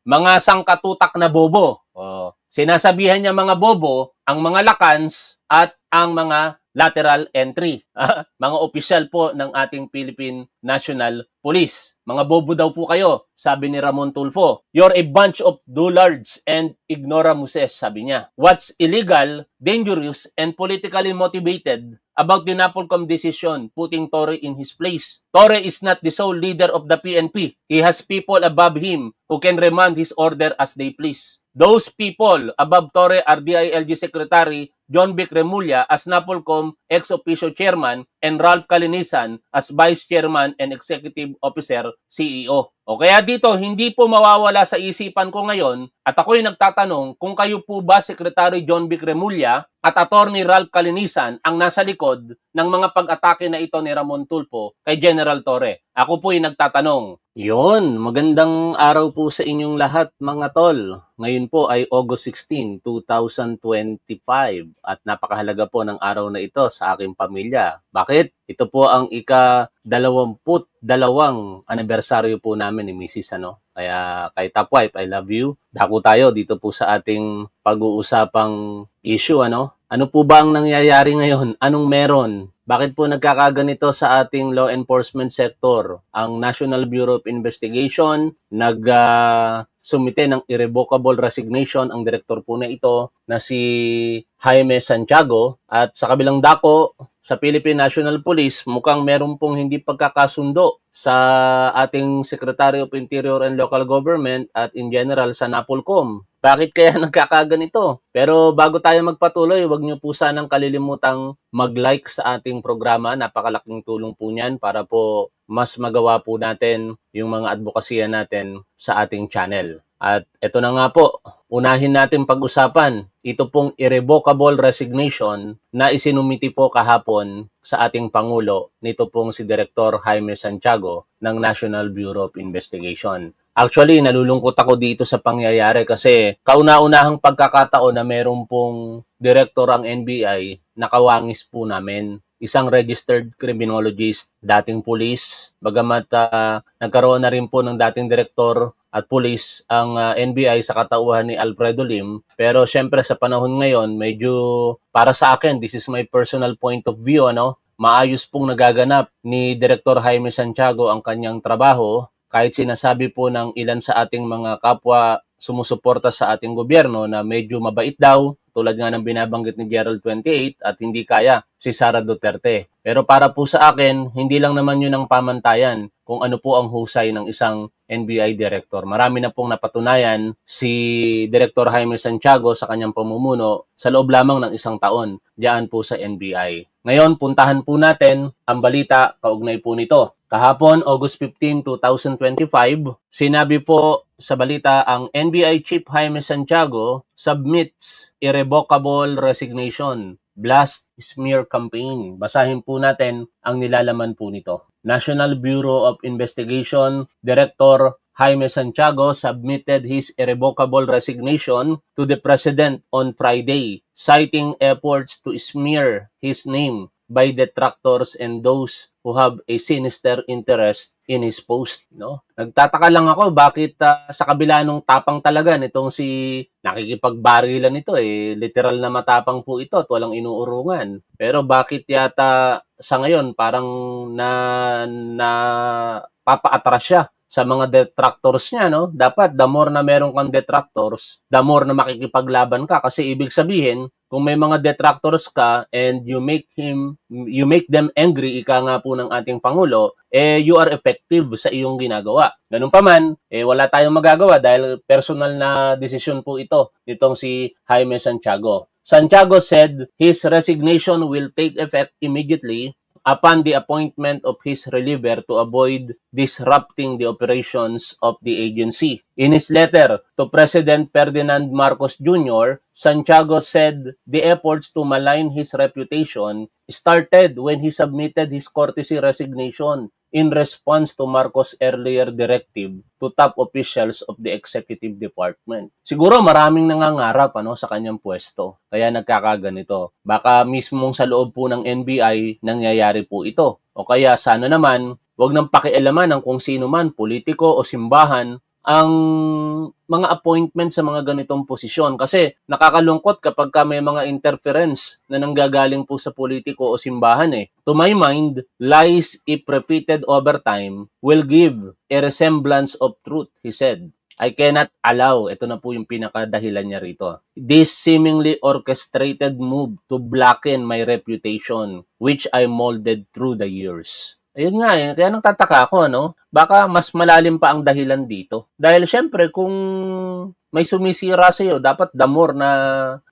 mga sangkatutak na bobo. Sinasabihan niya mga bobo ang mga lakans at ang mga lateral entry. Mga opisyal po ng ating Philippine National Police. Mga bobo daw po kayo, sabi ni Ramon Tulfo. You're a bunch of dullards and ignoramuses, sabi niya. What's illegal, dangerous, and politically motivated about the NAPOLCOM decision putting Torre in his place? Torre is not the sole leader of the PNP. He has people above him who can remand his order as they please. Those people above Torre are DILG Secretary John Vic Remulla as NAPOLCOM ex-officio chairman and Ralph Calinisan as vice chairman and executive officer CEO. O kaya dito, hindi po mawawala sa isipan ko ngayon at ako'y nagtatanong kung kayo po ba Secretary John Vic Remulla at Attorney Ralph Calinisan ang nasa likod ng mga pag-atake na ito ni Ramon Tulfo kay General Torre. Ako po'y nagtatanong. Yon, magandang araw po sa inyong lahat mga tol. Ngayon po ay August 16, 2025 at napakahalaga po ng araw na ito sa aking pamilya. Bakit? Ito po ang ika-22 anibersaryo po namin ni Mrs. Kaya kay Top Wife, I love you. Dako tayo dito po sa ating pag-uusapang issue. Ano po ba ang nangyayari ngayon? Anong meron? Bakit po nagkakaganito sa ating law enforcement sector? Ang National Bureau of Investigation sumite ng irrevocable resignation ang direktor po na ito na si Jaime Santiago at sa kabilang dako sa Philippine National Police mukhang meron pong hindi pagkakasundo sa ating Secretary of Interior and Local Government at in general sa NAPOLCOM. Bakit kaya nagkakaganito? Pero bago tayo magpatuloy, huwag niyo po sanang kalilimutang mag-like sa ating programa. Napakalaking tulong po niyan para po mas magawa po natin yung mga advokasya natin sa ating channel. At ito na nga po, unahin natin pag-usapan. Ito pong irrevocable resignation na isinumiti po kahapon sa ating Pangulo nito pong si Director Jaime Santiago ng National Bureau of Investigation. Actually, nalulungkot ako dito sa pangyayari kasi kauna-unahang pagkakataon na meron pong director ang NBI, nakawangis po namin. Isang registered criminologist, dating pulis, bagamat nagkaroon na rin po ng dating direktor at pulis ang NBI sa katauhan ni Alfredo Lim. Pero syempre sa panahon ngayon, medyo para sa akin, this is my personal point of view, maayos pong nagaganap ni Director Jaime Santiago ang kanyang trabaho. Kahit sinasabi po ng ilan sa ating mga kapwa sumusuporta sa ating gobyerno na medyo mabait daw, tulad nga ng binabanggit ni Gerald 28 at hindi kaya si Sara Duterte. Pero para po sa akin, hindi lang naman yun ang pamantayan kung ano po ang husay ng isang NBI director. Marami na pong napatunayan si Director Jaime Santiago sa kanyang pamumuno sa loob lamang ng isang taon diyan po sa NBI. Ngayon, puntahan po natin ang balita kaugnay po nito. Kahapon, August 15, 2025, sinabi po sa balita ang NBI Chief Jaime Santiago submits irrevocable resignation. Blast smear campaign. Basahin po natin ang nilalaman po nito. National Bureau of Investigation Director Jaime Santiago submitted his irrevocable resignation to the President on Friday, citing efforts to smear his name by detractors and those who have a sinister interest in his post. Nagtataka lang ako bakit sa kabila nung tapang talaga nitong si nakikipagbarilan nito literal na matapang po ito at walang inuurungan. Pero bakit yata sa ngayon parang na papaatras siya sa mga detractors niya, Dapat the more na meron kang detractors, the more na makikipaglaban ka kasi ibig sabihin kung may mga detractors ka and you make them angry, ika nga po ng ating Pangulo, you are effective sa iyong ginagawa. Ganun pa man, wala tayong magagawa dahil personal na desisyon po ito nitong si Jaime Santiago. Santiago said his resignation will take effect immediately upon the appointment of his reliever to avoid disrupting the operations of the agency. In his letter to President Ferdinand Marcos Jr., Santiago said the efforts to malign his reputation started when he submitted his courtesy resignation in response to Marcos' earlier directive to top officials of the executive department. Siguro maraming nangangarap sa kanyang pwesto, kaya nagkakaganito. Baka mismong sa loob po ng NBI nangyayari po ito. O kaya sana naman, wag nang pakialaman ng kung sino man, politiko o simbahan, ang mga appointment sa mga ganitong posisyon. Kasi nakakalungkot kapag may mga interference na nanggagaling po sa politiko o simbahan eh. To my mind, lies if repeated over time will give a resemblance of truth, he said. I cannot allow, ito na po yung pinakadahilan niya rito, this seemingly orchestrated move to blacken my reputation, which I molded through the years. Ayun nga eh, kaya nagtataka ako, ano? Baka mas malalim pa ang dahilan dito. Dahil syempre, kung may sumisira sa'yo, dapat the more na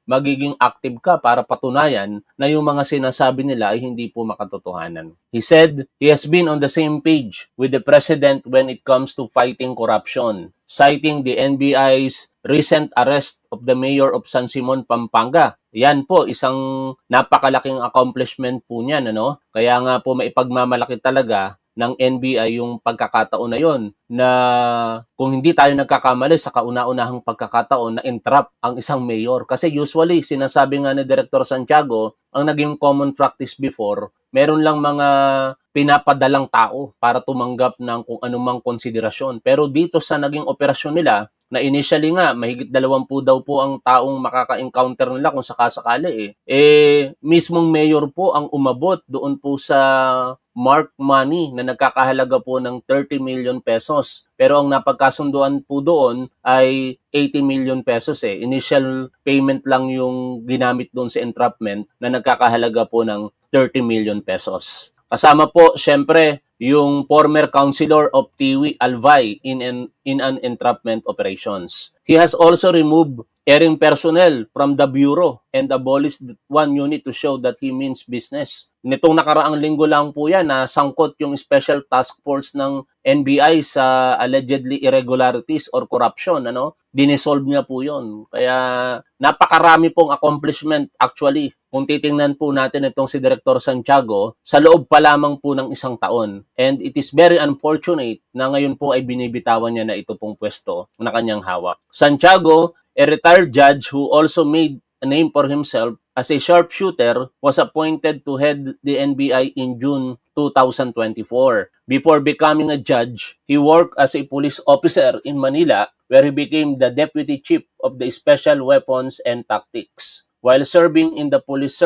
magiging active ka para patunayan na yung mga sinasabi nila ay hindi po makatotohanan. He said he has been on the same page with the president when it comes to fighting corruption, citing the NBI's recent arrest of the mayor of San Simon, Pampanga. Yan po, isang napakalaking accomplishment po niyan, ano? Kaya nga po maipagmamalaki talaga ng NBI yung pagkakataon na yon na kung hindi tayo nagkakamali sa kauna-unahang pagkakataon na entrap ang isang mayor. Kasi usually, sinasabi nga ni Director Santiago, ang naging common practice before, meron lang mga pinapadalang tao para tumanggap ng kung anumang konsiderasyon. Pero dito sa naging operasyon nila, na initially nga, mahigit 20 daw po ang taong makaka-encounter nila kung sakasakali mismong mayor po ang umabot doon po sa mark money na nagkakahalaga po ng 30 million pesos. Pero ang napagkasunduan po doon ay 80 million pesos Initial payment lang yung ginamit doon sa entrapment na nagkakahalaga po ng 30 million pesos. Kasama po, syempre, yung former councilor of Tiwi Albay in an entrapment operations. He has also removed airing personnel from the bureau and abolished one unit to show that he means business. Nitong nakaraang linggo lang po yan na sangkot yung special task force ng NBI sa allegedly irregularities or corruption. Dinisolve niya po yun. Kaya napakarami pong accomplishment actually. Kung titingnan po natin itong si Director Santiago, sa loob pa lamang po ng isang taon. And it is very unfortunate na ngayon po ay binibitawan niya na ito pong pwesto na kanyang hawak. Santiago, a retired judge who also made a name for himself as a sharpshooter, was appointed to head the NBI in June 2024. Before becoming a judge, he worked as a police officer in Manila where he became the deputy chief of the Special Weapons and Tactics. While serving in the police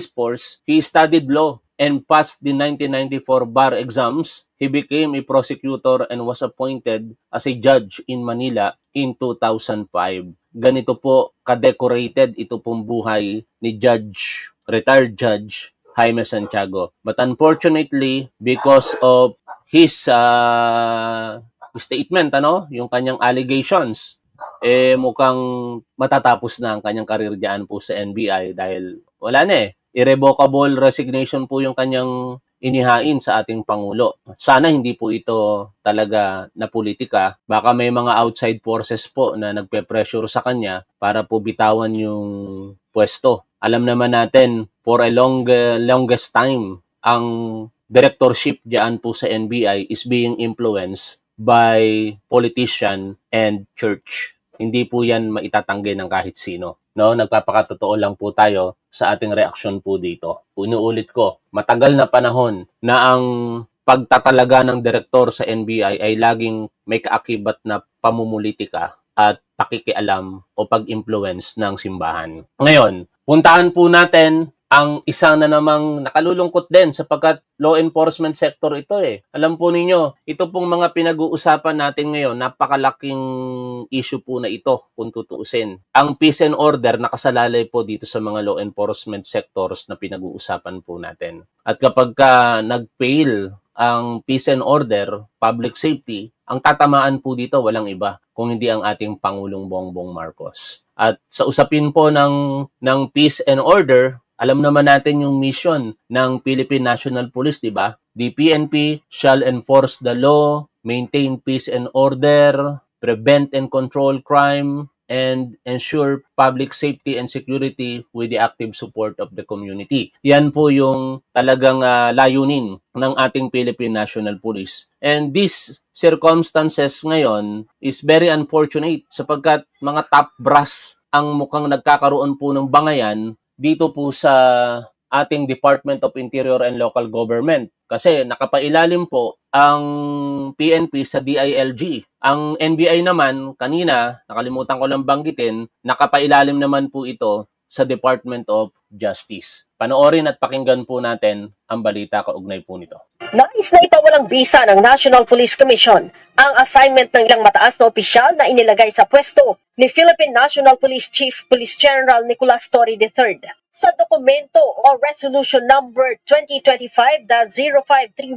force, he studied law and passed the 1994 bar exams. He became a prosecutor and was appointed as a judge in Manila in 2005. Ganito po ka-decorated ito pong buhay ni retired Judge Jaime Santiago. But unfortunately, because of his statement, yung kanyang allegations, mukhang matatapos na ang kanyang karir diyan po sa NBI dahil wala na irrevocable resignation po yung kanyang inihain sa ating Pangulo. Sana hindi po ito talaga na politika. Baka may mga outside forces po na nagpe-pressure sa kanya para po bitawan yung pwesto. Alam naman natin, for a longest time, ang directorship diyan po sa NBI is being influenced by politician and church. Hindi po yan maitatanggi ng kahit sino. Nagpapakatotoo lang po tayo sa ating reaksyon po dito. Inuulit ko, matagal na panahon na ang pagtatalaga ng direktor sa NBI ay laging may kaakibat na pamumulitika at pakikialam o pag-influence ng simbahan. Ngayon, puntahan po natin ang isa na namang nakalulungkot din sapagkat law enforcement sector ito Alam po ninyo, ito pong mga pinag-uusapan natin ngayon, napakalaking issue po na ito kung tutuusin. Ang peace and order nakasalalay po dito sa mga law enforcement sectors na pinag-uusapan po natin. At kapag nag-fail ang peace and order, public safety, ang tatamaan po dito walang iba kung hindi ang ating Pangulong Bongbong Marcos. At sa usapin po ng peace and order, alam naman natin yung mission ng Philippine National Police, di ba? The PNP shall enforce the law, maintain peace and order, prevent and control crime, and ensure public safety and security with the active support of the community. Yan po yung talagang layunin ng ating Philippine National Police. And these circumstances ngayon is very unfortunate sapagkat mga top brass ang mukhang nagkakaroon po ng bangayan dito po sa ating Department of Interior and Local Government. Kasi nakapailalim po ang PNP sa DILG. Ang NBI naman, kanina, nakalimutan ko lang banggitin, nakapailalim naman po ito sa Department of Justice. Panoorin at pakinggan po natin ang balita kaugnay po nito. Nais na ipawalang bisa ng National Police Commission ang assignment ng ilang mataas na opisyal na inilagay sa pwesto ni Philippine National Police Chief Police General Nicolas Torre III. Sa dokumento o Resolution Number 2025-0531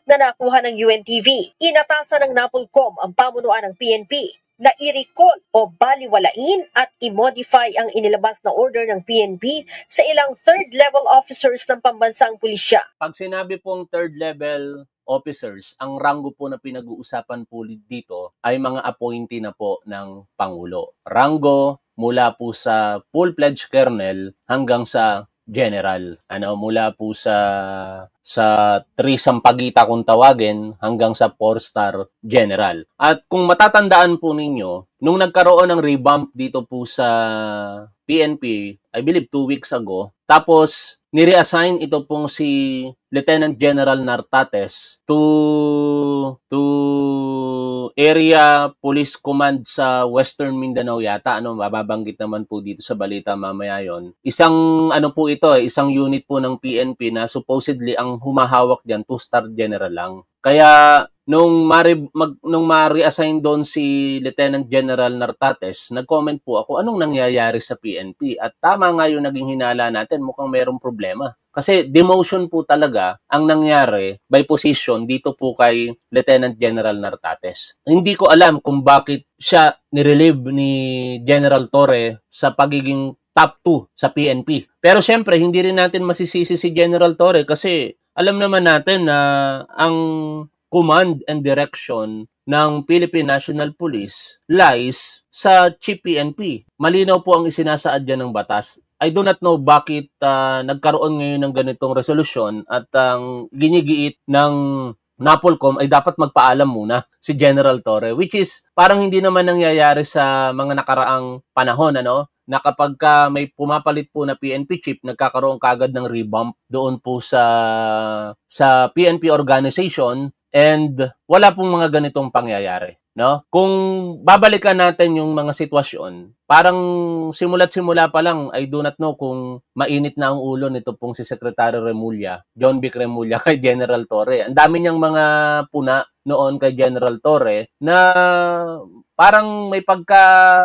na nakuha ng UNTV, inatasan ng NAPOLCOM ang pamunuan ng PNP na i-recall o baliwalain at i-modify ang inilabas na order ng PNP sa ilang third-level officers ng pambansang pulisya. Pag sinabi pong third-level officers, ang ranggo po na pinag-uusapan po dito ay mga appointee na po ng Pangulo. Ranggo mula po sa full-fledged colonel hanggang sa general. Mula po sa 3 sampagita kung tawagin hanggang sa 4-star general. At kung matatandaan po ninyo, nung nagkaroon ng revamp dito po sa PNP, I believe 2 weeks ago, tapos nireassign ito pong si Lieutenant General Nartates to Area Police Command sa Western Mindanao yata. Mababanggit naman po dito sa balita mamaya yon. Isang po ito, isang unit po ng PNP na supposedly ang humahawak diyan 2-star general lang. Kaya nung ma-reassign doon si Lieutenant General Nartates, nag-comment po ako, anong nangyayari sa PNP? At tama nga yung naging hinala natin, mukhang mayroong problema. Kasi demotion po talaga ang nangyari by position dito po kay Lieutenant General Nartates. Hindi ko alam kung bakit siya nirelieve ni General Torre sa pagiging top 2 sa PNP. Pero syempre, hindi rin natin masisisi si General Torre kasi alam naman natin na ang command and direction ng Philippine National Police lies sa Chief PNP. Malinaw po ang isinasaad dyan ng batas. I do not know bakit nagkaroon ngayon ng ganitong resolusyon at ang ginigiit ng NAPOLCOM ay dapat magpaalam muna si General Torre, which is parang hindi naman nangyayari sa mga nakaraang panahon, na kapag may pumapalit po na PNP chief, nagkakaroon kagad ng revamp doon po sa PNP organization and wala pong mga ganitong pangyayari. Kung babalikan natin yung mga sitwasyon, parang simula't-simula pa lang, I do not know kung mainit na ang ulo nito pong si Secretary Remulla, John Vic Remulla kay General Torre. Ang dami niyang mga puna noon kay General Torre na parang may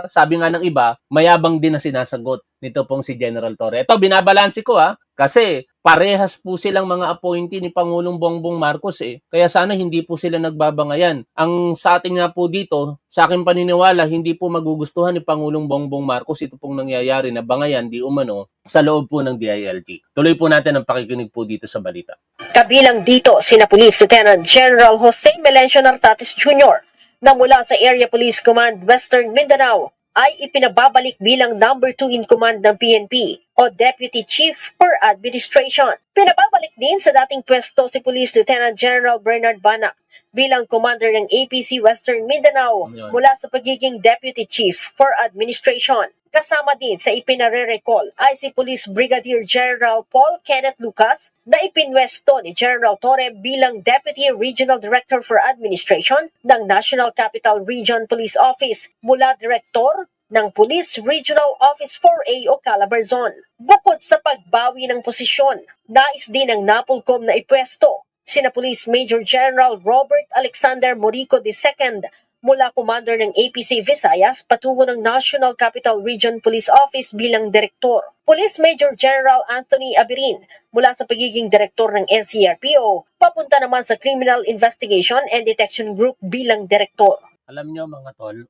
sabi nga ng iba, mayabang din na sinasagot nito pong si General Torre. Ito, binabalansi ko kasi parehas po silang mga appointee ni Pangulong Bongbong Marcos Kaya sana hindi po sila nagbabangayan. Ang sa atin nga po dito, sa aking paniniwala, hindi po magugustuhan ni Pangulong Bongbong Marcos ito pong nangyayari na bangayan di umano sa loob po ng DILG. Tuloy po natin ang pakikinig po dito sa balita. Kabilang dito sina Police Lieutenant General Jose Melencio Nartates Jr. na mula sa Area Police Command Western Mindanao ay ipinababalik bilang number 2 in command ng PNP o Deputy Chief for Administration. Pinababalik din sa dating pwesto si Police Lieutenant General Bernard Banac bilang commander ng APC Western Mindanao mula sa pagiging Deputy Chief for Administration. Kasama din sa ipinare-recall ay si Police Brigadier General Paul Kenneth Lucas na ipinwesto ni General Torre bilang Deputy Regional Director for Administration ng National Capital Region Police Office mula Direktor ng Police Regional Office 4A o Calabarzon. Bukod sa pagbawi ng posisyon, nais din ng NAPOLCOM na ipwesto sina Police Major General Robert Alexander Morico II mula commander ng APC Visayas patungo ng National Capital Region Police Office bilang direktor. Police Major General Anthony Abirin mula sa pagiging direktor ng NCRPO papunta naman sa Criminal Investigation and Detection Group bilang direktor. Alam nyo mga tol,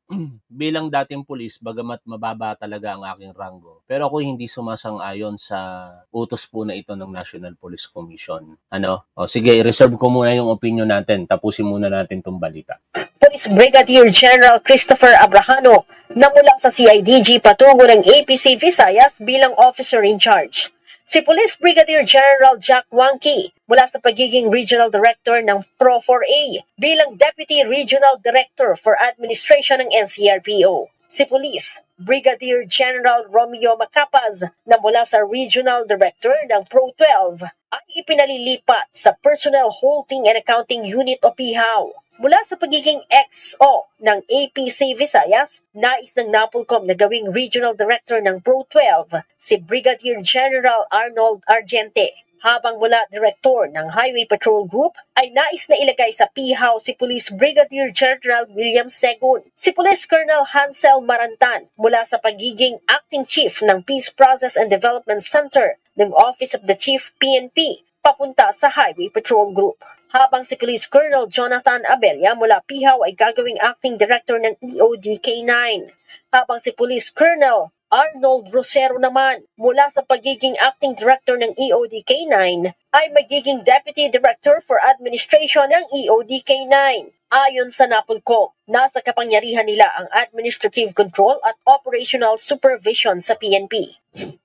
bilang dating pulis, bagamat mababa talaga ang aking ranggo, pero ako hindi sumasang-ayon sa utos po na ito ng National Police Commission. Sige, i-reserve ko muna yung opinion natin. Tapusin muna natin itong balita. Police Brigadier General Christopher Abrahano na mula sa CIDG patungo ng APC Visayas bilang officer in charge. Si Police Brigadier General Jack Wangki mula sa pagiging Regional Director ng Pro 4A bilang Deputy Regional Director for Administration ng NCRPO. Si Police Brigadier General Romeo Macapaz na mula sa Regional Director ng Pro-12 ay ipinalilipat sa Personnel Holding and Accounting Unit o PIHAW. Mula sa pagiging XO ng APC Visayas, nais ng NAPOLCOM na gawing Regional Director ng Pro-12 si Brigadier General Arnold Argente. Habang mula Director ng Highway Patrol Group ay nais na ilagay sa PIHAW si Police Brigadier General William Segun. Si Police Colonel Hansel Marantan mula sa pagiging Acting Chief ng Peace Process and Development Center ng Office of the Chief PNP papunta sa Highway Patrol Group. Habang si Police Colonel Jonathan Abella mula PIHAW ay gagawing Acting Director ng EOD-K9. Habang si Police Colonel Arnold Rosero naman mula sa pagiging Acting Director ng EOD-K9 ay magiging Deputy Director for Administration ng EOD-K9. Ayon sa NAPOLCOM, nasa kapangyarihan nila ang administrative control at operational supervision sa PNP.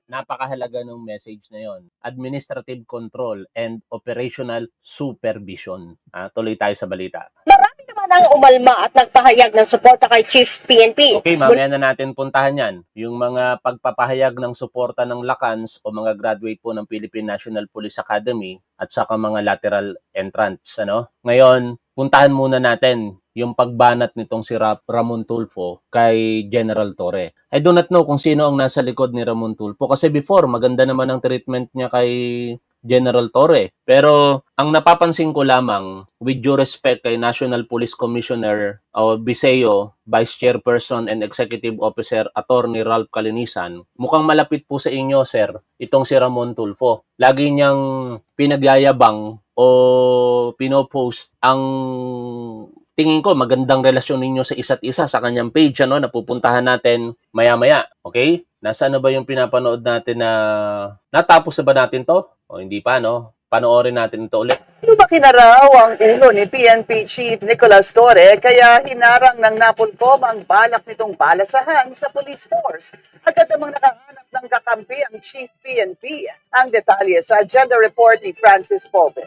Napakahalaga ng message na yon. Administrative control and operational supervision. Tuloy tayo sa balita. Marami naman ang umalma at nagpahayag ng suporta kay Chief PNP. Okay, mamaya na natin puntahan yan. Yung mga pagpapahayag ng suporta ng Lacans o mga graduate po ng Philippine National Police Academy at saka mga lateral entrants. Ngayon, puntahan muna natin yung pagbanat nitong si Ramon Tulfo kay General Torre. I do not know kung sino ang nasa likod ni Ramon Tulfo kasi before maganda naman ang treatment niya kay General Torre. Pero ang napapansin ko lamang, with due respect kay National Police Commissioner Biseo, Vice Chairperson and Executive Officer Attorney Ralph Calinisan, mukhang malapit po sa inyo, sir, itong si Ramon Tulfo. Lagi niyang pinagyayabang o pinopost ang tingin ko magandang relasyon ninyo sa isa't isa sa kanyang page na pupuntahan natin maya-maya. Okay? Nasaan na ba yung pinapanood natin na natapos na ba natin to? O hindi pa, Panoorin natin ito ulit. Ano ba kinaraw ang ulo ni PNP Chief Nicolas Torre kaya hinarang ng NAPOLCOM ang balak nitong balasahan sa police force? Agad namang nakahanap ng kakampi ang Chief PNP. Ang detalye sa agenda report ni Francis Pope.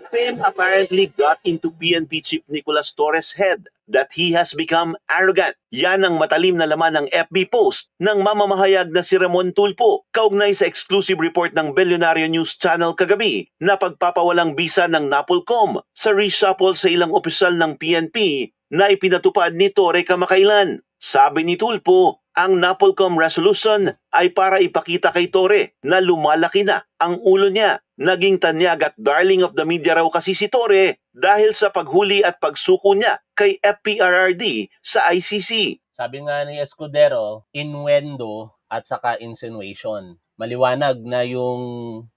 Fame apparently got into PNP Chief Nicolas Torre's head that he has become arrogant. Yan ang matalim na laman ng FB post ng mamamahayag na si Ramon Tulfo kaugnay sa exclusive report ng Billionaire News Channel kagabi na pagpapawalang bisa ng NAPOLCOM sa reshuffle sa ilang opisyal ng PNP na ipinatupad ni Torre kamakailan. Sabi ni Tulfo, ang NAPOLCOM resolution ay para ipakita kay Torre na lumalaki na ang ulo niya. Naging tanyag at darling of the media raw kasi si Torre dahil sa paghuli at pagsuko niya kay FPRRD sa ICC. Sabi nga ni Escudero, innuendo at saka insinuation. Maliwanag na yung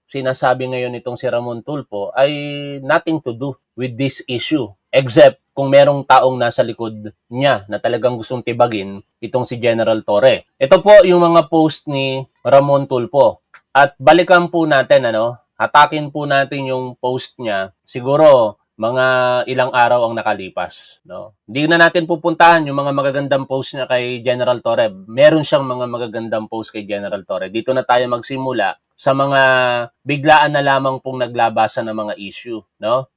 sinasabi ngayon itong si Ramon Tulfo ay nothing to do with this issue. Except kung merong taong nasa likod niya na talagang gustong tibagin itong si General Torre. Ito po yung mga post ni Ramon Tulfo. At balikan po natin, hatakin po natin yung post niya. Siguro, mga ilang araw ang nakalipas. Hindi na natin pupuntahan yung mga magagandang post niya kay General Torre. Meron siyang mga magagandang post kay General Torre. Dito na tayo magsimula sa mga biglaan na lamang pong naglabasan ng mga issue.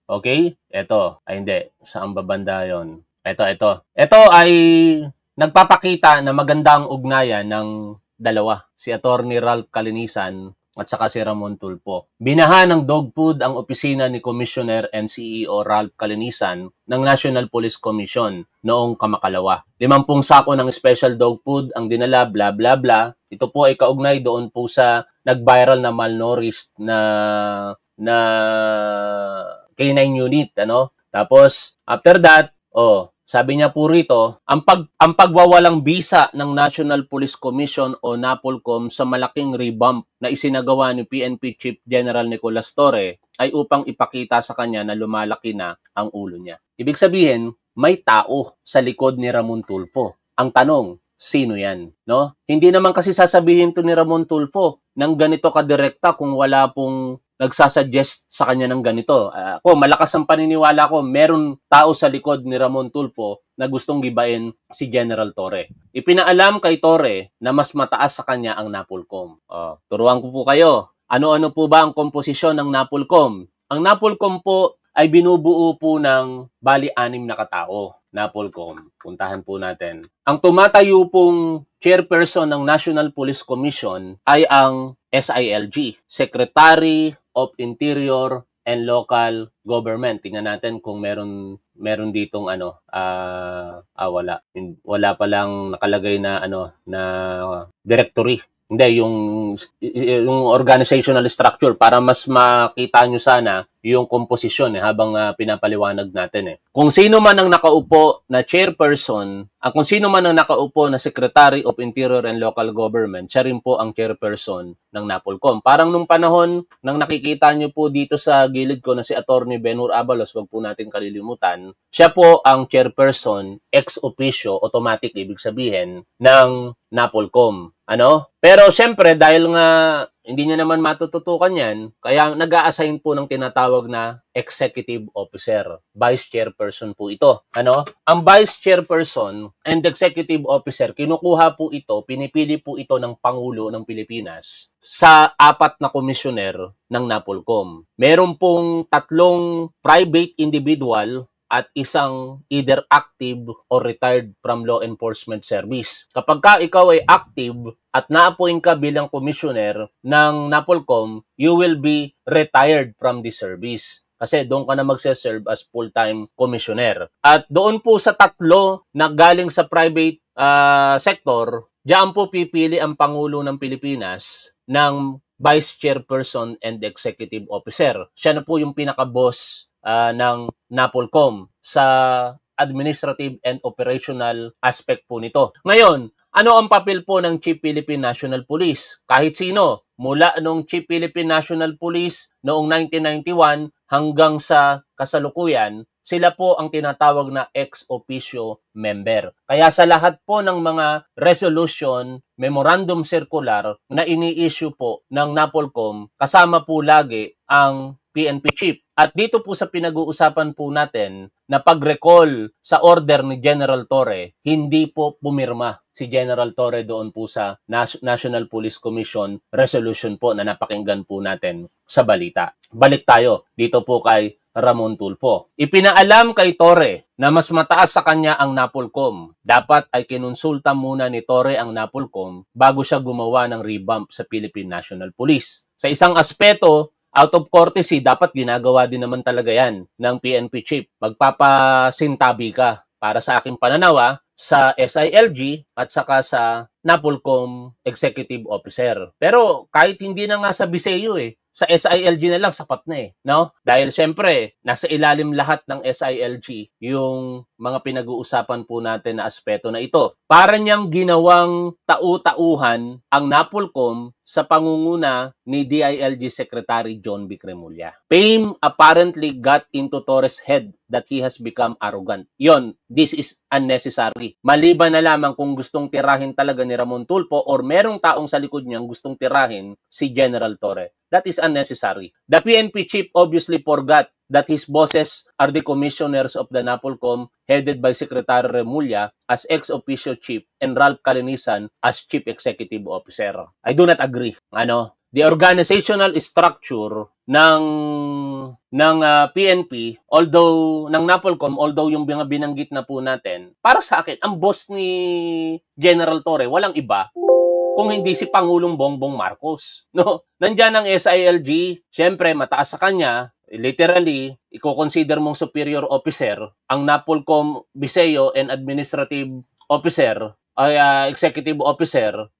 Okay? Ito. Ay hindi. Saan babanda yun? Ito. Ito ay nagpapakita na maganda ang ugnayan ng dalawa. Si Attorney Ralph Calinisan at saka si Ramon Tulfo. Binaha ng dog food ang opisina ni Commissioner and CEO Ralph Calinisan ng National Police Commission noong kamakalawa. 50 sako ng special dog food ang dinala, bla bla bla. Ito po ay kaugnay doon po sa nag-viral na malnourished na K9 unit. Tapos, after that, sabi niya po rito, ang pagwawalang bisa ng National Police Commission o NAPOLCOM sa malaking revamp na isinagawa ni PNP Chief General Nicolas Torre ay upang ipakita sa kanya na lumalaki na ang ulo niya. Ibig sabihin, may tao sa likod ni Ramon Tulfo. Ang tanong, sino yan? Hindi naman kasi sasabihin to ni Ramon Tulfo ng ganito kadirekta kung wala pong nagsasuggest sa kanya ng ganito. Malakas ang paniniwala ko, meron tao sa likod ni Ramon Tulfo na gustong gibain si General Torre. Ipinaalam kay Torre na mas mataas sa kanya ang NAPOLCOM. Turuan ko po kayo. Ano-ano po ba ang komposisyon ng NAPOLCOM? Ang NAPOLCOM po ay binubuo po ng bali 6 na katao. NAPOLCOM. Puntahan po natin. Ang tumatayo pong chairperson ng National Police Commission ay ang SILG, Secretary of Interior and Local Government. Tingnan natin kung meron ditong wala pa lang nakalagay na na directory. Hindi, yung organizational structure para mas makita nyo sana yung komposisyon habang pinapaliwanag natin. Kung sino man ang nakaupo na chairperson, kung sino man ang nakaupo na Secretary of Interior and Local Government, siya rin po ang chairperson ng NAPOLCOM. Parang nung panahon nang nakikita nyo po dito sa gilid ko na si Attorney Benhur Abalos, wag po natin kalilimutan, siya po ang chairperson ex officio, automatic ibig sabihin, ng NAPOLCOM. Pero syempre dahil nga hindi niya naman matututukan yan, kaya nag-a-assign po ng tinatawag na executive officer. Vice chairperson po ito. Ang vice chairperson and executive officer, kinukuha po ito, pinipili po ito ng Pangulo ng Pilipinas sa 4 na komisyoner ng NAPOLCOM. Meron pong 3 private individual at isang either active or retired from law enforcement service. Kapag ka ikaw ay active at na-appoint ka bilang commissioner ng NAPOLCOM, you will be retired from the service. Kasi doon ka na magse-serve as full-time commissioner. At doon po sa 3 na galing sa private sector, diyan po pipili ang Pangulo ng Pilipinas ng Vice Chairperson and Executive Officer. Siya na po yung pinaka-boss ng NAPOLCOM sa administrative and operational aspect po nito. Ngayon, ano ang papel po ng Chief Philippine National Police? Kahit sino, mula nung Chief Philippine National Police noong 1991 hanggang sa kasalukuyan, sila po ang tinatawag na ex officio member. Kaya sa lahat po ng mga resolution, memorandum circular na ini-issue po ng NAPOLCOM, kasama po lagi ang PNP Chief. At dito po sa pinag-uusapan po natin na pag-recall sa order ni General Torre, hindi po pumirma si General Torre doon po sa National Police Commission resolution po na napakinggan po natin sa balita. Balik tayo dito po kay Ramon Tulfo. Ipinaalam kay Torre na mas mataas sa kanya ang NAPOLCOM. Dapat ay kinonsulta muna ni Torre ang NAPOLCOM bago siya gumawa ng revamp sa Philippine National Police. Sa isang aspeto, out of courtesy, dapat ginagawa din naman talaga yan ng PNP Chief. Magpapasintabi ka para sa aking pananaw sa SILG at saka sa NAPOLCOM Executive Officer. Pero kahit hindi na nga sa Biseo sa SILG na lang sapat na no? Dahil syempre, nasa ilalim lahat ng SILG yung mga pinag-uusapan po natin na aspeto na ito. Para niyang ginawang tau-tauhan ang NAPOLCOM sa pangunguna ni DILG Secretary John B. Cremulya. Fame apparently got into Torres' head that he has become arrogant. This is unnecessary. Maliban na lamang kung gustong tirahin talaga ni Ramon Tulfo or merong taong sa likod niyang gustong tirahin si General Torre. That is unnecessary. The PNP Chief obviously forgot that his bosses are the commissioners of the NAPOLCOM headed by Secretary Remulla as ex-officio chief and Ralph Calinisan as chief executive officer. I do not agree. The organizational structure ng PNP, although ng NAPOLCOM, although yung mga binanggit na po natin, para sa akin, ang boss ni General Torre, walang iba kung hindi si Pangulong Bongbong Marcos. No? Nandiyan ang SILG, syempre mataas sa kanya, literally, i-consider mong superior officer, ang NAPOLCOM Biseo and administrative officer, executive officer,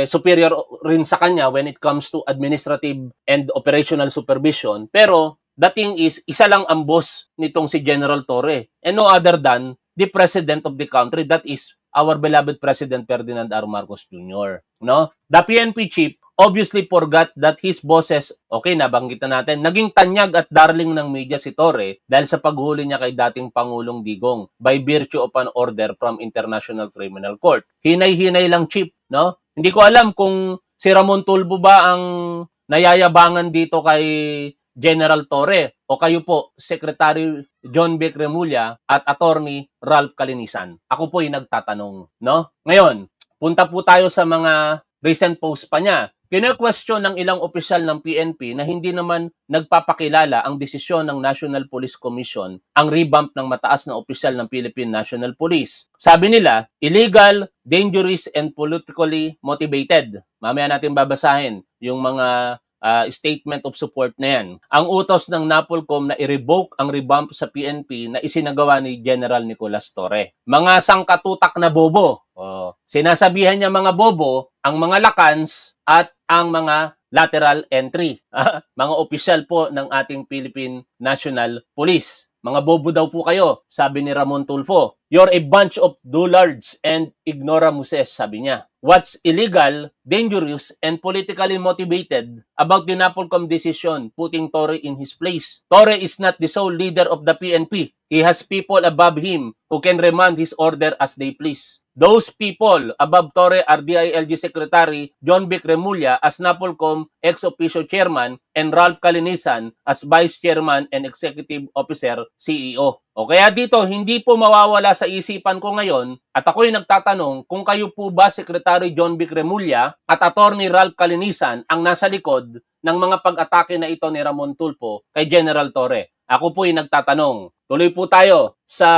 superior rin sa kanya when it comes to administrative and operational supervision. Pero, the thing is, isa lang ang boss nitong si General Torre, and no other than the President of the country, that is our beloved President Ferdinand R. Marcos Jr. No? The PNP Chief obviously forgot that his bosses, nabanggit na natin, naging tanyag at darling ng media si Torre dahil sa paghuli niya kay dating Pangulong Digong by virtue of an order from International Criminal Court. Hinay-hinay lang, Chief. No? Hindi ko alam kung si Ramon Tulfo ba ang nayayabangan dito kay General Torre o kayo po, Secretary John B. Cremulya at Attorney Ralph Calinisan. Ako po yung nagtatanong. No? Ngayon, punta po tayo sa mga recent post pa niya. Kine-question ng ilang opisyal ng PNP na hindi naman nagpapakilala ang desisyon ng National Police Commission ang revamp ng mataas na opisyal ng Philippine National Police. Sabi nila, illegal, dangerous, and politically motivated. Mamaya natin babasahin yung mga statement of support na yan. Ang utos ng NAPOLCOM na i-revoke ang revamp sa PNP na isinagawa ni General Nicolas Torre. Mga sangkatutak na bobo. Sinasabihan niya mga bobo, ang mga lakans at ang mga lateral entry. Mga opisyal po ng ating Philippine National Police. Mga bobo daw po kayo, sabi ni Ramon Tulfo. You're a bunch of dullards and ignoramuses, sabi niya. What's illegal, dangerous, and politically motivated about the NAPOLCOM decision putting Torre in his place? Torre is not the sole leader of the PNP. He has people above him who can remand his order as they please. Those people above Torre are DILG Secretary John Vic Remulla as NAPOLCOM ex-officio chairman and Ralph Calinisan as vice chairman and executive officer CEO. O kaya dito, hindi po mawawala sa isipan ko ngayon at ako'y nagtatanong kung kayo po ba Secretary John Vic Remulla at Attorney Ralph Calinisan ang nasa likod ng mga pag-atake na ito ni Ramon Tulfo kay General Torre. Ako po'y nagtatanong. Tuloy po tayo sa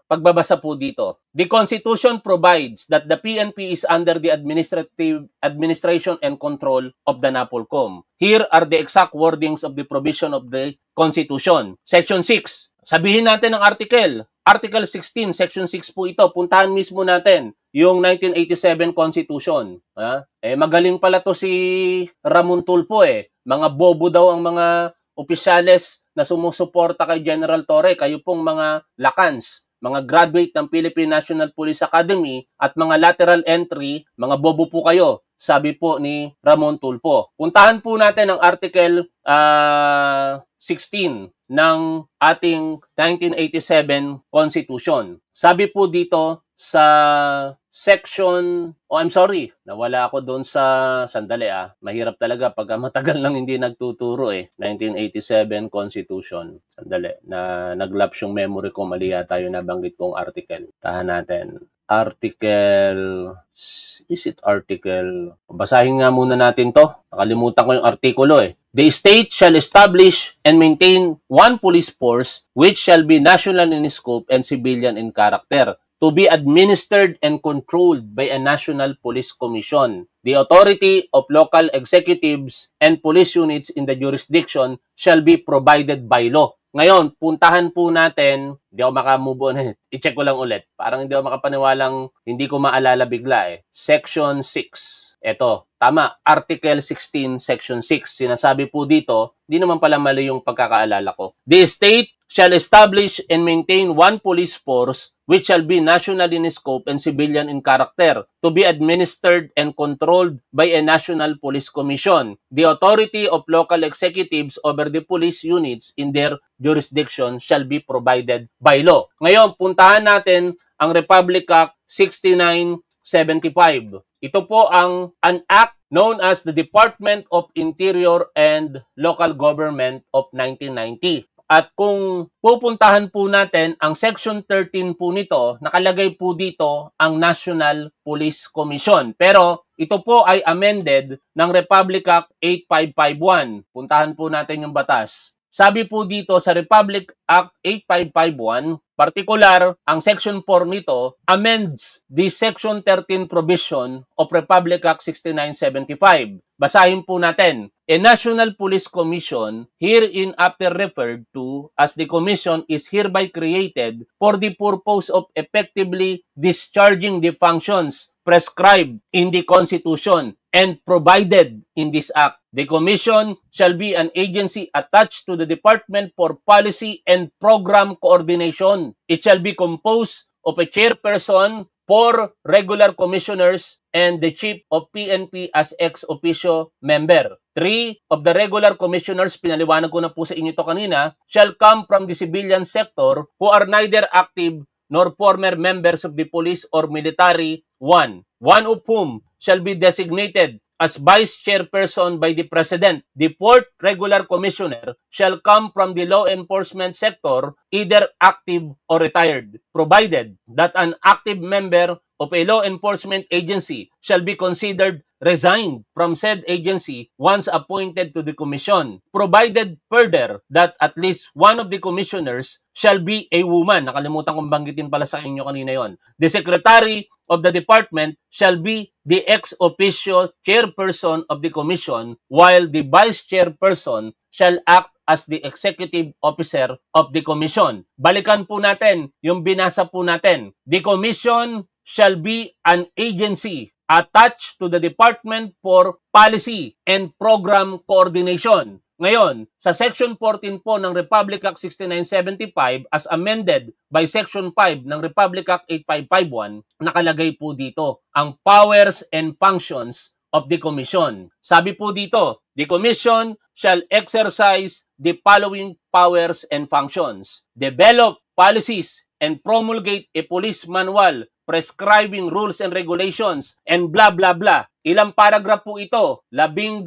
pagbabasa po dito. The Constitution provides that the PNP is under the administration and control of the NAPOLCOM. Here are the exact wordings of the provision of the Constitution. Section 6. Sabihin natin ang article. Article 16, Section 6 po ito. Puntahan mismo natin yung 1987 Constitution. Magaling pala to si Ramon Tulfo Mga bobo daw ang mga opisyales na sumusuporta kay General Torre. Kayo pong mga lakans, mga graduate ng Philippine National Police Academy at mga lateral entry, mga bobo po kayo, sabi po ni Ramon Tulfo. Puntahan po natin ang Article 16 ng ating 1987 Constitution. Sabi po dito sa section, nawala ako doon sa, sandali mahirap talaga pag matagal lang hindi nagtuturo 1987 Constitution. Sandali, nag-lapse yung memory ko, mali yata yung nabanggit kong article. Tahan natin. Basahin nga muna natin to. Nakalimutan ko yung artikulo The state shall establish and maintain one police force which shall be national in scope and civilian in character, to be administered and controlled by a National Police Commission. The authority of local executives and police units in the jurisdiction shall be provided by law. Ngayon, puntahan po natin, hindi ako makamove on i-check ko lang ulit. Parang hindi ako makapaniwalang hindi ko maalala bigla Section 6. Ito, tama, Article 16, Section 6. Sinasabi po dito, hindi naman pala mali yung pagkakaalala ko. The state shall establish and maintain one police force which shall be national in scope and civilian in character, to be administered and controlled by a National Police Commission. The authority of local executives over the police units in their jurisdiction shall be provided by law. Ngayon, puntahan natin ang Republic Act 6975. Ito po ang an act known as the Department of Interior and Local Government of 1990. At kung pupuntahan po natin ang Section 13 po nito, nakalagay po dito ang National Police Commission. Pero ito po ay amended ng Republic Act 8551. Puntahan po natin yung batas. Sabi po dito sa Republic Act 8551, particular, ang Section 4 nito amends the Section 13 provision of Republic Act 6975. Basahin po natin. A National Police Commission, herein after referred to as the Commission, is hereby created for the purpose of effectively discharging the functions prescribed in the Constitution and provided in this Act. The Commission shall be an agency attached to the Department for Policy and Program Coordination. It shall be composed of a chairperson, 4 regular commissioners, and the chief of PNP as ex-officio member. 3 of the regular commissioners, pinaliwanag ko na po sa inyo ito kanina, shall come from the civilian sector who are neither active nor former members of the police or military. 1 of whom shall be designated as vice chairperson by the President. The 4th regular commissioner shall come from the law enforcement sector, either active or retired, provided that an active member of a law enforcement agency shall be considered resigned from said agency once appointed to the commission, provided further that at least one of the commissioners shall be a woman. Nakalimutan kong banggitin pala sa inyo kanina yon. The secretary of the department shall be the ex officio chairperson of the commission, while the vice chairperson shall act as the executive officer of the commission. Balikan po natin yung binasa po natin. The commission shall be an agency attached to the Department for Policy and Program Coordination. Ngayon, sa Section 14 po ng Republic Act 6975 as amended by Section 5 ng Republic Act 8551, nakalagay po dito ang powers and functions of the Commission. Sabi po dito, the Commission shall exercise the following powers and functions: develop policies and promulgate a police manual prescribing rules and regulations and blah blah blah. Ilang paragraph po ito? 12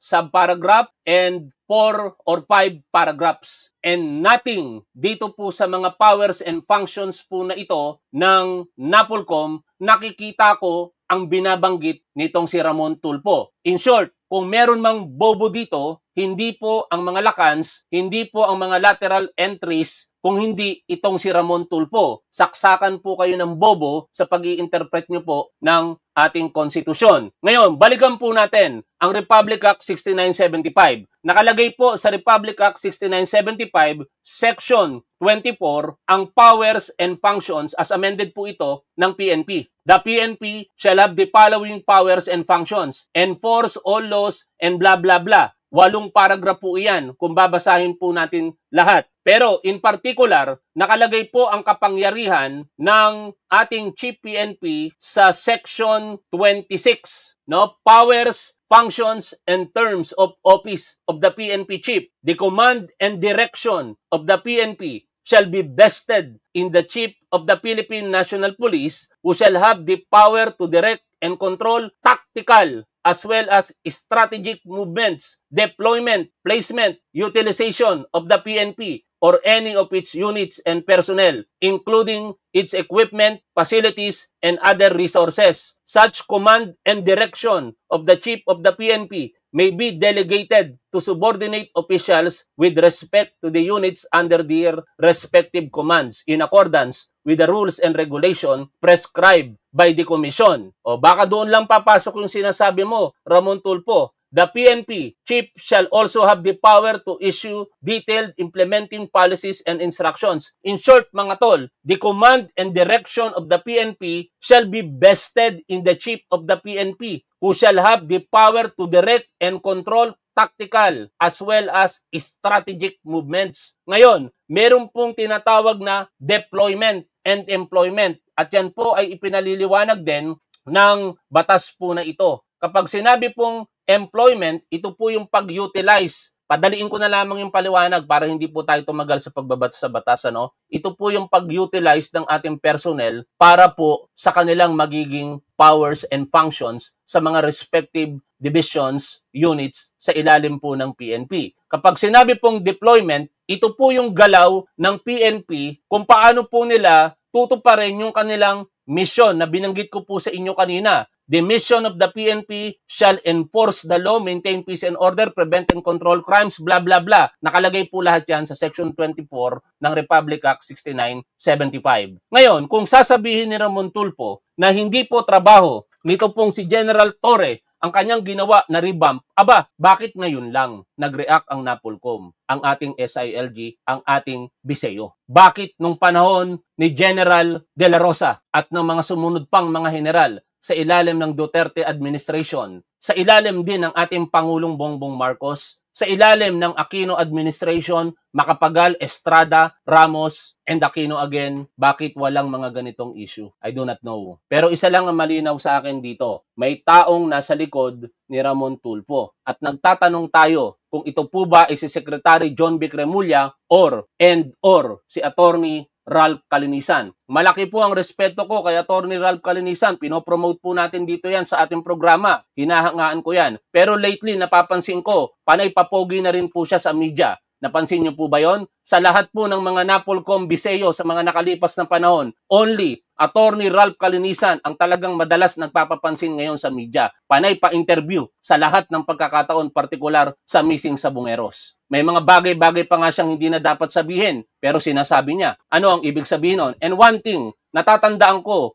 subparagraph and 4 or 5 paragraphs. And nothing dito po sa mga powers and functions po na ito ng NAPOLCOM nakikita ko ang binabanggit nitong si Ramon Tulfo. In short, kung meron mang bobo dito, hindi po ang mga lakans, hindi po ang mga lateral entries, kung hindi itong si Ramon Tulfo. Saksakan po kayo ng bobo sa pag-i-interpret nyo po ng ating konstitusyon. Ngayon, balikan po natin ang Republic Act 6975. Nakalagay po sa Republic Act 6975, Section 24, ang powers and functions as amended po ito ng PNP. The PNP shall have the following powers and functions: enforce all laws and blah blah blah. 8 paragraph po iyan kung babasahin po natin lahat. Pero in particular, nakalagay po ang kapangyarihan ng ating Chief PNP sa Section 26. No? Powers, functions, and terms of office of the PNP Chief. The command and direction of the PNP shall be vested in the Chief of the Philippine National Police, who shall have the power to direct and control tactical as well as strategic movements, deployment, placement, utilization of the PNP or any of its units and personnel, including its equipment, facilities, and other resources. Such command and direction of the Chief of the PNP may be delegated to subordinate officials with respect to the units under their respective commands in accordance with the rules and regulation prescribed by the Commission. O baka doon lang papasok yung sinasabi mo, Ramon Tulfo. The PNP Chief shall also have the power to issue detailed implementing policies and instructions. In short, mga tol, the command and direction of the PNP shall be vested in the Chief of the PNP, who shall have the power to direct and control tactical as well as strategic movements. Ngayon, meron pong tinatawag na deployment and employment, at yan po ay ipinaliliwanag din ng batas po na ito. Kapag sinabi pong employment, ito po yung pag-utilize. Padaliin ko na lamang yung paliwanag para hindi po tayo tumagal sa pagbabasa sa batas. Ano? Ito po yung pag-utilize ng ating personnel para po sa kanilang magiging powers and functions sa mga respective divisions, units sa ilalim po ng PNP. Kapag sinabi pong deployment, ito po yung galaw ng PNP kung paano po nila tutuparin yung kanilang mission na binanggit ko po sa inyo kanina. The mission of the PNP shall enforce the law, maintain peace and order, prevent and control crimes, blah blah blah. Nakalagay po lahat yan sa Section 24 ng Republic Act 6975. Ngayon, kung sasabihin ni Ramon Tulfo na hindi po trabaho nito pong si General Torre ang kanyang ginawa na revamp, aba, bakit ngayon lang nag-react ang NAPOLCOM, ang ating SILG, ang ating BISEO? Bakit nung panahon ni General De La Rosa at ng mga sumunod pang mga general sa ilalim ng Duterte administration, sa ilalim din ng ating Pangulong Bongbong Marcos, sa ilalim ng Aquino administration, Macapagal, Estrada, Ramos, and Aquino again, bakit walang mga ganitong issue? I do not know. Pero isa lang ang malinaw sa akin dito, may taong nasa likod ni Ramon Tulfo. At nagtatanong tayo kung ito po ba ay si Secretary John Vic Remulla or si Attorney Ralph Calinisan. Malaki po ang respeto ko kay Attorney Ralph Calinisan. Pinopromote po natin dito yan sa ating programa. Hinahangaan ko yan. Pero lately, napapansin ko, panay papogi na rin po siya sa media. Napansin niyo po ba yon? Sa lahat po ng mga Napolcom Biseo sa mga nakalipas na panahon, only Attorney Ralph Calinisan ang talagang madalas nagpapapansin ngayon sa media. Panay pa-interview sa lahat ng pagkakataon, partikular sa missing Sabongeros. May mga bagay-bagay pa nga siyang hindi na dapat sabihin, pero sinasabi niya. Ano ang ibig sabihin nun? And one thing, natatandaan ko,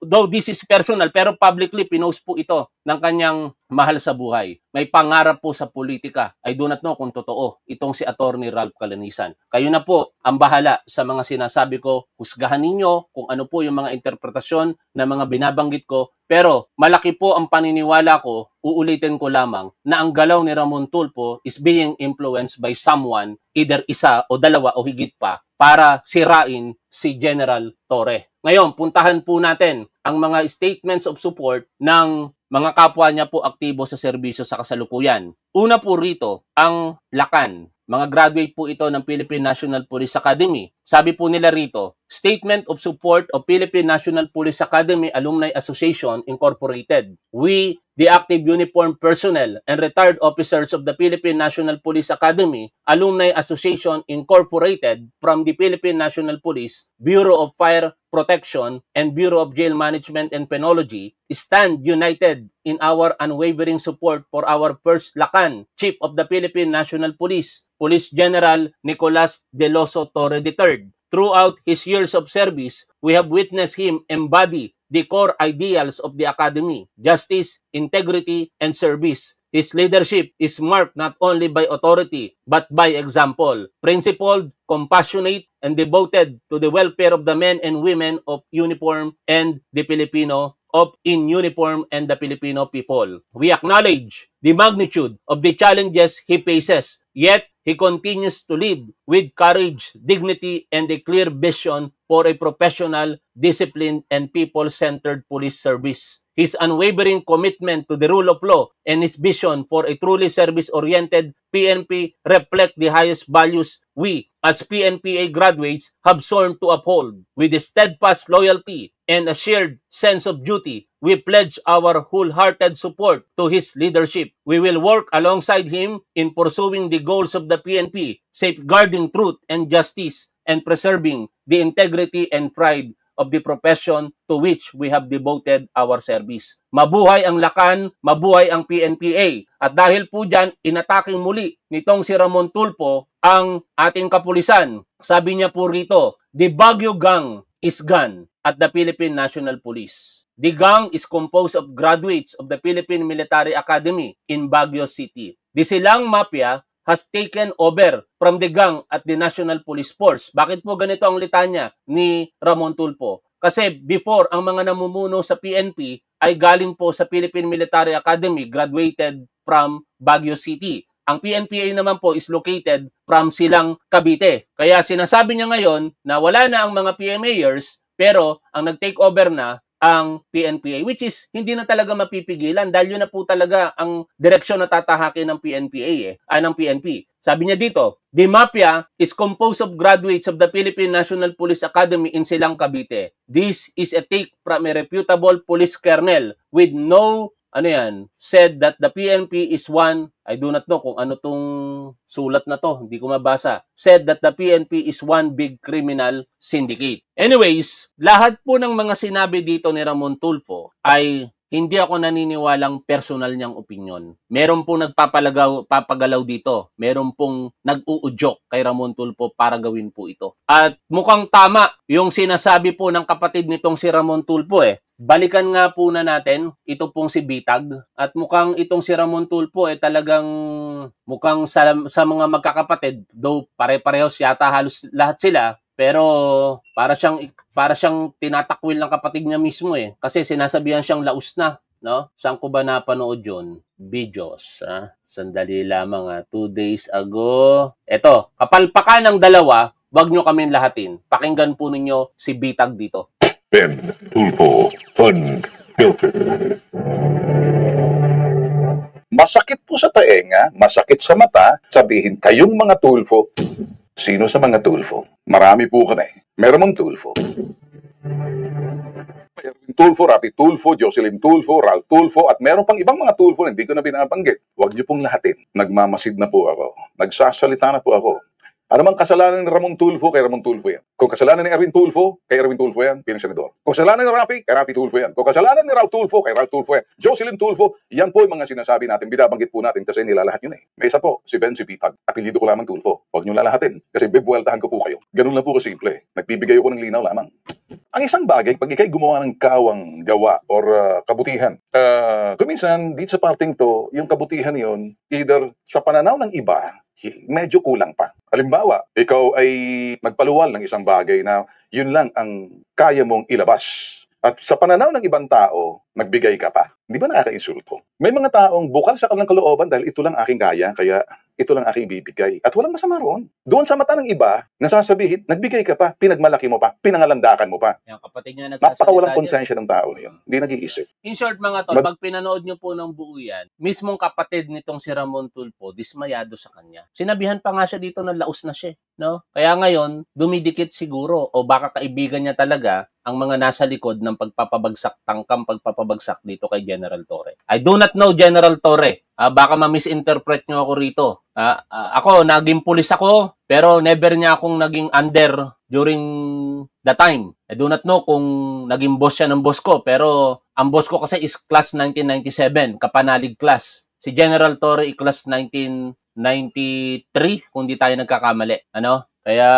though this is personal, pero publicly pinost po ito ng kanyang mahal sa buhay. May pangarap po sa politika. I do not know kung totoo itong si Attorney Ralph Calinisan. Kayo na po ang bahala sa mga sinasabi ko. Husgahan ninyo kung ano po yung mga interpretasyon na mga binabanggit ko. Pero malaki po ang paniniwala ko, uulitin ko lamang, na ang galaw ni Ramon Tulfo is being influenced by someone, either isa o dalawa o higit pa, para sirain si General Torre. Ngayon, puntahan po natin ang mga statements of support ng mga kapwa niya po aktibo sa serbisyo sa kasalukuyan. Una po rito, ang Lakan. Mga graduate po ito ng Philippine National Police Academy. Sabi po nila rito, Statement of Support of Philippine National Police Academy Alumni Association Incorporated. We, the active uniformed personnel and retired officers of the Philippine National Police Academy Alumni Association Incorporated from the Philippine National Police, Bureau of Fire Protection, and Bureau of Jail Management and Penology, stand united in our unwavering support for our first Lakan, Chief of the Philippine National Police, Police General Nicolas De Loso Torre III. Throughout his years of service, we have witnessed him embody the core ideals of the Academy: justice, integrity, and service. His leadership is marked not only by authority, but by example. Principled, compassionate, and devoted to the welfare of the men and women of uniform and the Filipino in uniform and the Filipino people. We acknowledge the magnitude of the challenges he faces, yet he continues to lead with courage, dignity, and a clear vision for a professional, disciplined, and people-centered police service. His unwavering commitment to the rule of law and his vision for a truly service-oriented PNP reflect the highest values we, as PNPA graduates, have sworn to uphold. With a steadfast loyalty and a shared sense of duty, we pledge our wholehearted support to his leadership. We will work alongside him in pursuing the goals of the PNP, safeguarding truth and justice, and preserving the integrity and pride of the profession to which we have devoted our service. Mabuhay ang Lakan, mabuhay ang PNPA. At dahil po dyan, inataking muli nitong si Ramon Tulfo ang ating kapulisan. Sabi niya po rito, the Baguio Gang is gone at the Philippine National Police. The gang is composed of graduates of the Philippine Military Academy in Baguio City. The Silang Mafia has taken over from the gang at the National Police Force. Bakit po ganito ang litanya ni Ramon Tulfo? Kasi before, ang mga namumuno sa PNP ay galing po sa Philippine Military Academy, graduated from Baguio City. Ang PNPA naman po is located from Silang, Cavite. Kaya sinasabi niya ngayon na wala na ang mga PMAers, pero ang nag-take over na ang PNPA, which is hindi na talaga mapipigilan dahil yun na po talaga ang direksyon na tatahakin ng PNPA, ng PNP. Sabi niya dito, the Mafia is composed of graduates of the Philippine National Police Academy in Silang, Cavite. This is a take from a reputable police colonel with no, said that the PNP is one, I do not know kung ano tong sulat na to, hindi ko mabasa, said that the PNP is one big criminal syndicate. Anyways, lahat po ng mga sinabi dito ni Ramon Tulfo ay hindi ako naniniwalang personal niyang opinion. Meron pong papagalaw dito. Meron pong nag-uudyok kay Ramon Tulfo para gawin po ito. At mukhang tama yung sinasabi po ng kapatid nitong si Ramon Tulfo Balikan nga po na natin, ito pong si Bitag. At mukhang itong si Ramon Tulfo talagang mukhang sa mga magkakapatid, though pare-parehos yata halos lahat sila, pero para siyang tinatakwil ng kapatid niya mismo Kasi sinasabihan siyang laus na, no? Saan ko ba napanood yun? Videos, Sandali lamang 2 days ago. Eto, kapalpakan ng dalawa, wag nyo kami lahatin. Pakinggan po ninyo si Bitag dito. Ben Tulfo Unfiltered. Masakit po sa taenga, masakit sa mata, sabihin kayong mga Tulfo. Sino sa mga Tulfo? Marami po kami. Meron mong Tulfo. Erwin Tulfo, Rapi Tulfo, Jocelyn Tulfo, Ralph Tulfo, at meron pang ibang mga Tulfo na hindi ko na binabanggit. Huwag niyo pong lahatin. Nagmamasid na po ako. Nagsasalita na po ako. Ano mang kasalanan ni Ramon Tulfo, kay Ramon Tulfo yan. Kung kasalanan ni Erwin Tulfo, kay Erwin Tulfo yan, bilang senador. Kung kasalanan ni Rafi, kay Rafi Tulfo yan. Kung kasalanan ni Ralph Tulfo, kay Ralph Tulfo yan. Jocelyn Tulfo, yan po yung mga sinasabi natin, binabanggit po natin kasi nilalahat yun eh. May isa po, si Ben Sipitag. Apelido ko lamang Tulfo. Huwag niyo lalahatin kasi bibueltahan ko po kayo. Ganun lang po kasimple. Nagbibigay ako ng linaw lamang. Ang isang bagay, pag ikay gumawa ng kawang gawa or kabutihan, kuminsan, dito sa parting to, yung kabutihan yon either sa pananaw ng iba, medyo kulang pa. Halimbawa, ikaw ay magpaluwal ng isang bagay na yun lang ang kaya mong ilabas. At sa pananaw ng ibang tao, nagbigay ka pa. Hindi ba nakaka-insulto? May mga taong bukal sa kanilang kalooban dahil ito lang aking kaya, kaya ito lang aking bibigay. At walang masama roon. Doon sa mata ng iba, nasasabihin, nagbigay ka pa, pinagmalaki mo pa, pinangalandakan mo pa. Yung kapatid niya nagsasalita. Napakawalang konsensya ng tao na yun. Hindi nag-iisip. In short mga tol, pag pinanood nyo po ng buo yan, mismong kapatid nitong si Ramon Tulfo, dismayado sa kanya. Sinabihan pa nga siya dito na laos na siya. No? Kaya ngayon, dumidikit siguro o baka kaibigan niya talaga ang mga nasa likod ng pagpapabagsak, tangkang pagpapabagsak dito kay General Torre. I do not know General Torre. Baka ma-misinterpret nyo ako rito. Ako, naging pulis ako, pero never niya akong naging under during the time. I do not know kung naging boss siya ng boss ko, pero ang boss ko kasi is class 1997, kapanalig class. Si General Torre class 1993, kung di tayo nagkakamali. Ano? Kaya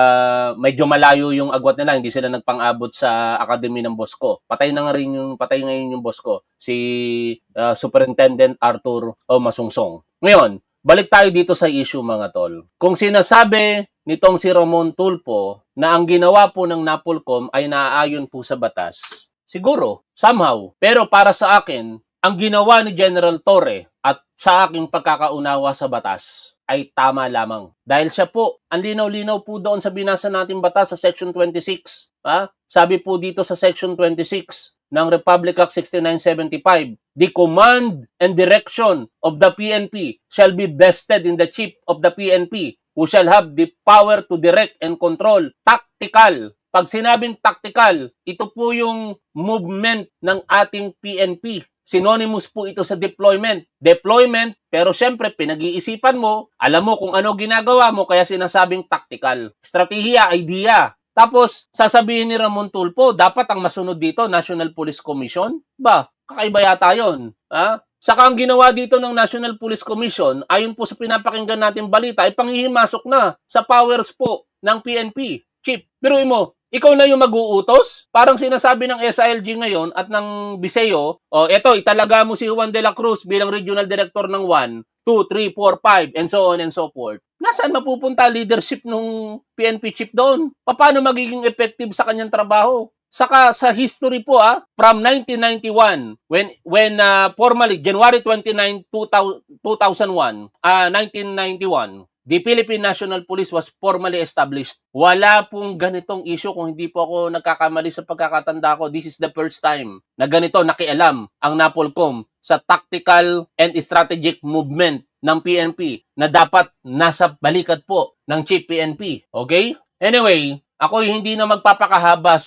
medyo malayo yung agwat nila, hindi sila nagpang-abot sa academy ng boss ko. Patay ngayon yung boss ko, si Superintendent Arthur O. Masungsong. Ngayon, balik tayo dito sa issue mga tol. Kung sinasabi nitong si Ramon Tulfo na ang ginawa po ng NAPOLCOM ay naaayon po sa batas, siguro, somehow. Pero para sa akin, ang ginawa ni General Torre at sa aking pagkakaunawa sa batas ay tama lamang. Dahil siya po, ang linaw-linaw po doon sa binasa nating batas sa Section 26. Sabi po dito sa Section 26 ng Republic Act 6975, the command and direction of the PNP shall be vested in the Chief of the PNP who shall have the power to direct and control tactical. Pag sinabing tactical, ito po yung movement ng ating PNP. Synonymous po ito sa deployment. Deployment, pero syempre pinag-iisipan mo, alam mo kung ano ginagawa mo, kaya sinasabing tactical. Strategiya, idea. Tapos, sasabihin ni Ramon Tulfo, dapat ang masunod dito, National Police Commission? Ba, kakaiba yata yun. Saka ang ginawa dito ng National Police Commission, ayon po sa pinapakinggan nating balita, ay panghihimasok na sa powers po ng PNP. Chief, biruin mo, ikaw na yung mag-uutos? Parang sinasabi ng SILG ngayon at ng Biseo, eto, italaga mo si Juan de la Cruz bilang Regional Director ng 1, 2, 3, 4, 5, and so on and so forth. Nasaan mapupunta leadership ng PNP chief doon? Paano magiging effective sa kanyang trabaho? Saka sa history po, from 1991, when formally, January 29, 1991, the Philippine National Police was formally established. Wala pong ganitong issue kung hindi po ako nagkakamali sa pagkakatanda ko. This is the first time na ganito nakialam ang NAPOLCOM sa tactical and strategic movement ng PNP na dapat nasa balikat po ng Chief PNP. Okay? Anyway, ako hindi na magpapakahaba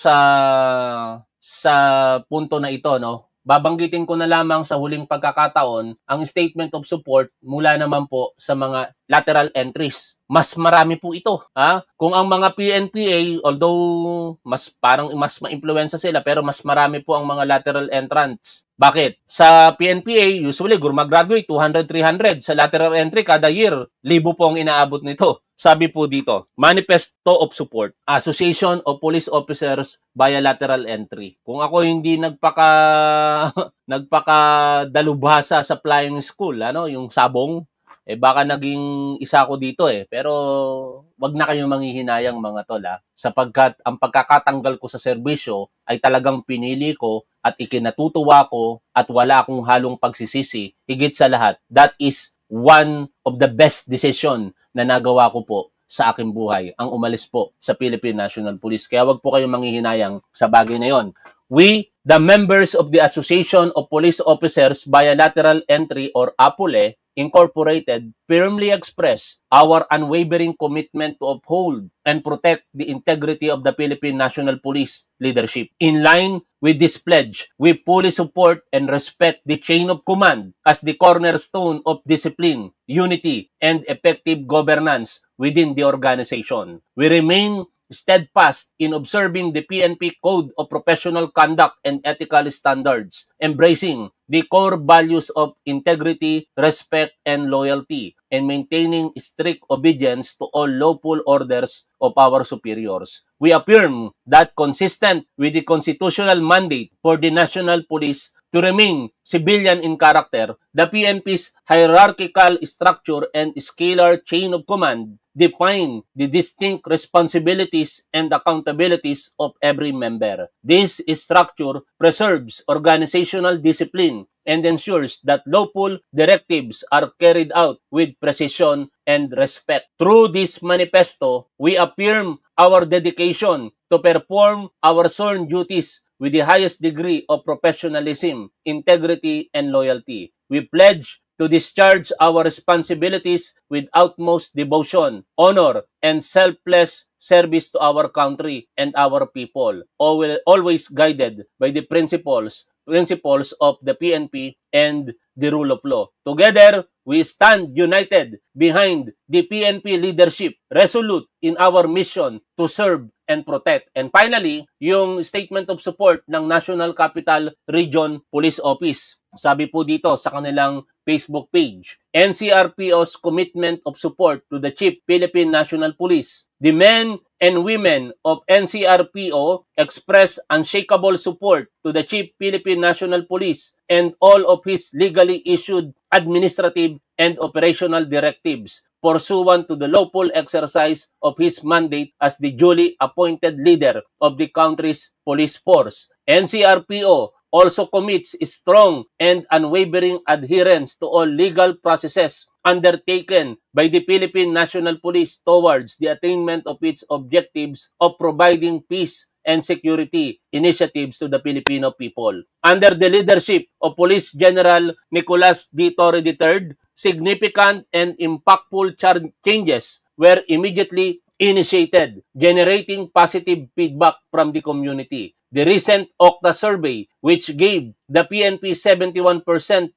sa punto na ito, no? Babanggitin ko na lamang sa huling pagkakataon ang statement of support mula naman po sa mga lateral entries. Mas marami po ito. Kung ang mga PNPA, although mas ma-influensya sila, pero mas marami po ang mga lateral entrants. Bakit? Sa PNPA, usually, gumraduate 200-300. Sa lateral entry, kada year, 1,000 po ang inaabot nito. Sabi po dito, Manifesto of Support, Association of Police Officers via Lateral Entry. Kung ako hindi nagpakadalubhasa sa flying school, yung sabong, baka naging isa ko dito Pero wag na kayong manghihinayang mga tol sapagkat ang pagkakatanggal ko sa serbisyo ay talagang pinili ko at ikinatutuwa ko at wala akong halong pagsisisi. Higit sa lahat, that is one of the best decision na nagawa ko po sa aking buhay, ang umalis po sa Philippine National Police. Kaya wag po kayong manghihinayang sa bagay na yon. We, the members of the Association of Police Officers via Lateral Entry or APOLE, Incorporated firmly express our unwavering commitment to uphold and protect the integrity of the Philippine National Police leadership. In line with this pledge, we fully support and respect the chain of command as the cornerstone of discipline, unity, and effective governance within the organization. We remain steadfast in observing the PNP Code of Professional Conduct and Ethical Standards, embracing the core values of integrity, respect, and loyalty, and maintaining strict obedience to all lawful orders of our superiors. We affirm that consistent with the constitutional mandate for the National Police to remain civilian in character, the PNP's hierarchical structure and scalar chain of command define the distinct responsibilities and accountabilities of every member. This structure preserves organizational discipline and ensures that lawful directives are carried out with precision and respect. Through this manifesto, we affirm our dedication to perform our sworn duties with the highest degree of professionalism, integrity, and loyalty. We pledge to discharge our responsibilities with utmost devotion, honor, and selfless service to our country and our people, always guided by the principles of the PNP and the rule of law. Together, we stand united behind the PNP leadership, resolute in our mission to serve and protect. And finally, yung statement of support ng National Capital Region Police Office. Sabi po dito sa kanilang Facebook page, NCRPO's commitment of support to the Chief Philippine National Police. The men and women of NCRPO express unshakable support to the Chief Philippine National Police and all of his legally issued administrative and operational directives pursuant to the lawful exercise of his mandate as the duly appointed leader of the country's police force. NCRPO also commits strong and unwavering adherence to all legal processes undertaken by the Philippine National Police towards the attainment of its objectives of providing peace and security initiatives to the Filipino people. Under the leadership of Police General Nicolas D. Torre III, significant and impactful changes were immediately initiated, generating positive feedback from the community. The recent Okta survey, which gave the PNP 71%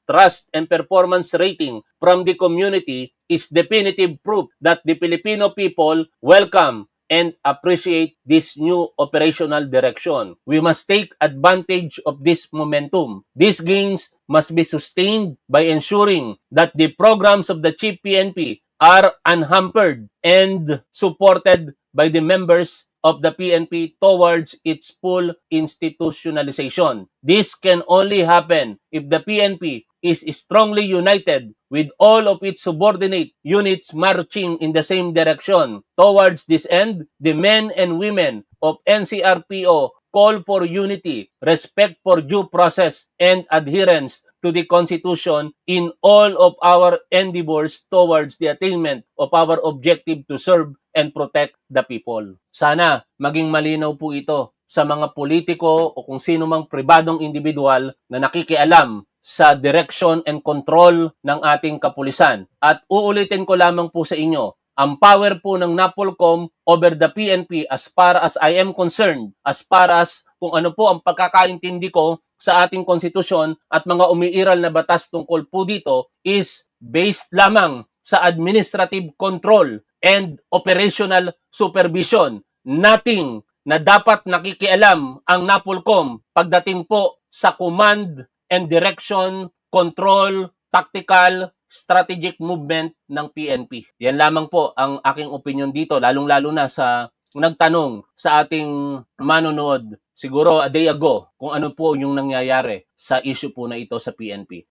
trust and performance rating from the community, is definitive proof that the Filipino people welcome and appreciate this new operational direction. We must take advantage of this momentum. These gains must be sustained by ensuring that the programs of the Chief PNP are unhampered and supported by the members of the PNP towards its full institutionalization. This can only happen if the PNP is strongly united with all of its subordinate units marching in the same direction. Towards this end, the men and women of NCRPO call for unity, respect for due process, and adherence to the Constitution in all of our endeavors towards the attainment of our objective to serve and protect the people. Sana maging malinaw po ito sa mga politiko o kung sino mang pribadong individual na nakikialam sa direction and control ng ating kapulisan. At uulitin ko lamang po sa inyo, ang power po ng NAPOLCOM over the PNP as far as I am concerned, as far as kung ano po ang pagkakaintindi ko sa ating konstitusyon at mga umiiral na batas tungkol po dito is based lamang sa administrative control and operational supervision. Nothing na dapat nakikialam ang NAPOLCOM pagdating po sa command and direction, control, tactical, strategic movement ng PNP. Yan lamang po ang aking opinion dito, lalong-lalo na sa nagtanong sa ating manonood siguro a day ago kung ano po yung nangyayari sa issue po na ito sa PNP.